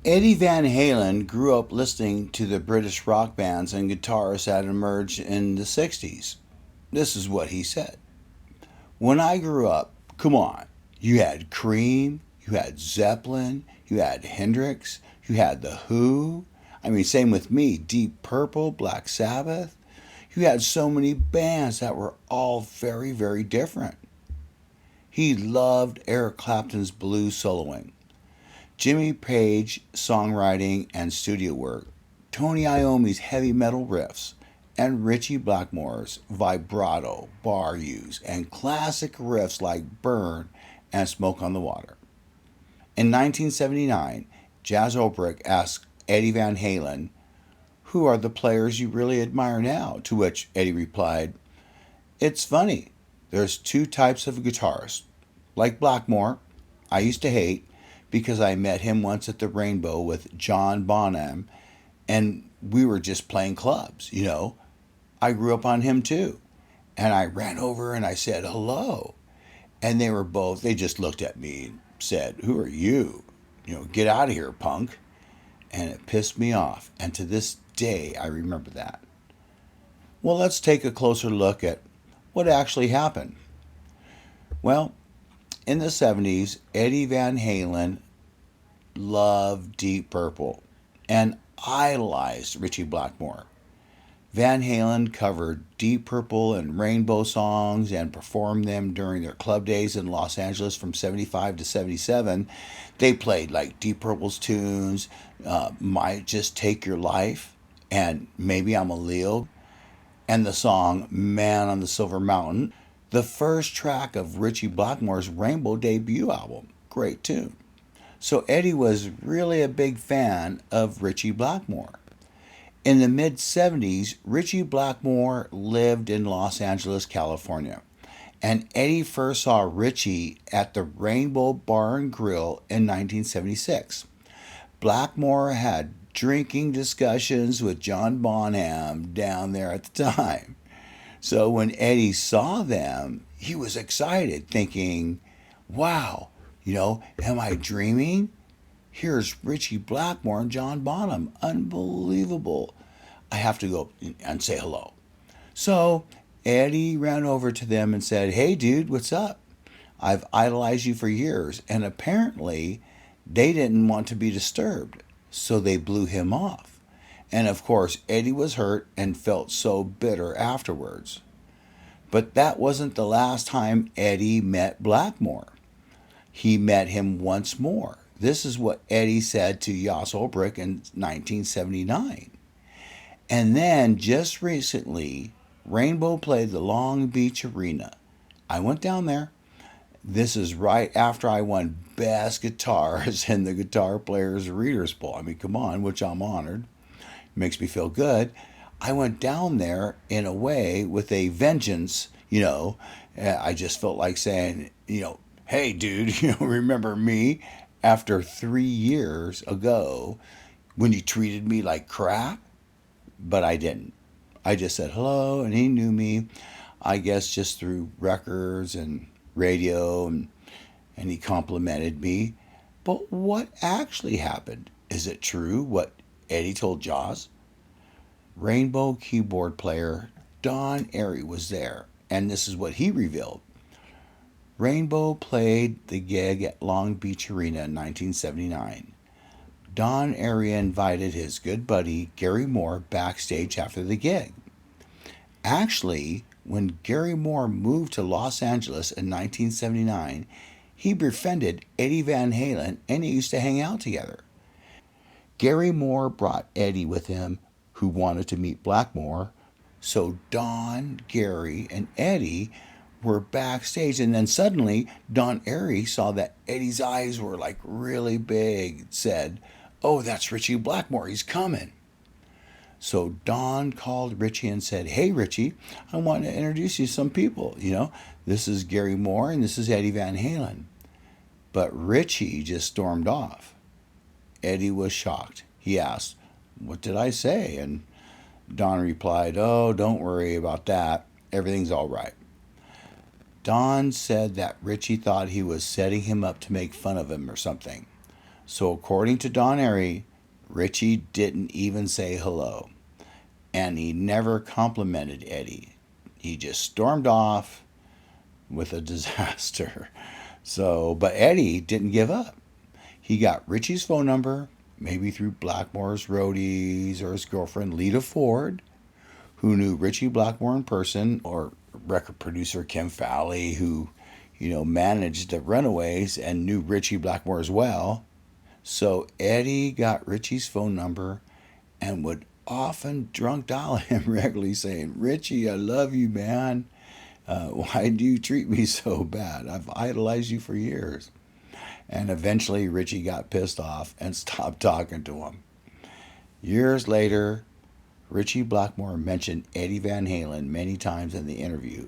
Eddie Van Halen grew up listening to the British rock bands and guitarists that emerged in the 60s. This is what he said. When I grew up, come on, you had Cream, you had Zeppelin, you had Hendrix, you had The Who. I mean, same with me, Deep Purple, Black Sabbath. You had so many bands that were all very, very different. He loved Eric Clapton's blues soloing, Jimmy Page songwriting and studio work, Tony Iommi's heavy metal riffs, and Ritchie Blackmore's vibrato, bar use, and classic riffs like Burn and Smoke on the Water. In 1979, Jazz Obrick asked Eddie Van Halen, "Who are the players you really admire now?" To which Eddie replied, "It's funny. There's two types of guitarists. Like Blackmore, I used to hate because I met him once at the Rainbow with John Bonham and we were just playing clubs. I grew up on him too. And I ran over and I said hello. And they just looked at me and said, 'Who are you? Get out of here, punk.' And it pissed me off. And to this day, I remember that. Well, let's take a closer look at what actually happened. Well, in the 70s, Eddie Van Halen loved Deep Purple and idolized Ritchie Blackmore. Van Halen covered Deep Purple and Rainbow songs and performed them during their club days in Los Angeles from 75 to 77. They played like Deep Purple's tunes, Might Just Take Your Life, and Maybe I'm a Leo, and the song Man on the Silver Mountain, the first track of Ritchie Blackmore's Rainbow debut album. Great tune. So Eddie was really a big fan of Ritchie Blackmore. In the mid 70s, Ritchie Blackmore lived in Los Angeles, California. And Eddie first saw Ritchie at the Rainbow Bar and Grill in 1976. Blackmore had drinking discussions with John Bonham down there at the time. So when Eddie saw them, he was excited, thinking, wow, am I dreaming? Here's Ritchie Blackmore and John Bonham. Unbelievable. I have to go and say hello. So Eddie ran over to them and said, "Hey, dude, what's up? I've idolized you for years." And apparently, they didn't want to be disturbed. So they blew him off. And of course, Eddie was hurt and felt so bitter afterwards. But that wasn't the last time Eddie met Blackmore. He met him once more. This is what Eddie said to Jos Ulbrich in 1979. And then, just recently, Rainbow played the Long Beach Arena. I went down there. This is right after I won Best Guitars in the Guitar Players Readers Poll. I mean, come on, which I'm honored. Makes me feel good. I went down there in a way with a vengeance. I just felt like saying, "Hey, dude, remember me after 3 years ago when you treated me like crap?" But I didn't. I just said hello, and he knew me, I guess, just through records and radio, and he complimented me. But what actually happened? Is it true what Eddie told Jaws? Rainbow keyboard player Don Airey was there, and this is what he revealed. Rainbow played the gig at Long Beach Arena in 1979. Don Airey invited his good buddy Gary Moore backstage after the gig. Actually, when Gary Moore moved to Los Angeles in 1979, he befriended Eddie Van Halen and they used to hang out together. Gary Moore brought Eddie with him, who wanted to meet Blackmore. So Don, Gary, and Eddie were backstage, and then suddenly Don Airey saw that Eddie's eyes were like really big, said, "Oh, that's Ritchie Blackmore, he's coming." So Don called Ritchie and said, "Hey, Ritchie, I want to introduce you to some people. This is Gary Moore and this is Eddie Van Halen." But Ritchie just stormed off. Eddie was shocked. He asked, "What did I say?" And Don replied, "Oh, don't worry about that. Everything's all right." Don said that Ritchie thought he was setting him up to make fun of him or something. So, according to Don Airy, Ritchie didn't even say hello, and he never complimented Eddie. He just stormed off with a disaster. So, but Eddie didn't give up. He got Ritchie's phone number, maybe through Blackmore's roadies or his girlfriend Lita Ford, who knew Ritchie Blackmore in person, or record producer Kim Fowley, who, managed the Runaways and knew Ritchie Blackmore as well. So Eddie got Ritchie's phone number and would often drunk dial him regularly, saying, "Ritchie, I love you, man. Why do you treat me so bad? I've idolized you for years." And eventually Ritchie got pissed off and stopped talking to him. Years later, Ritchie Blackmore mentioned Eddie Van Halen many times in the interview,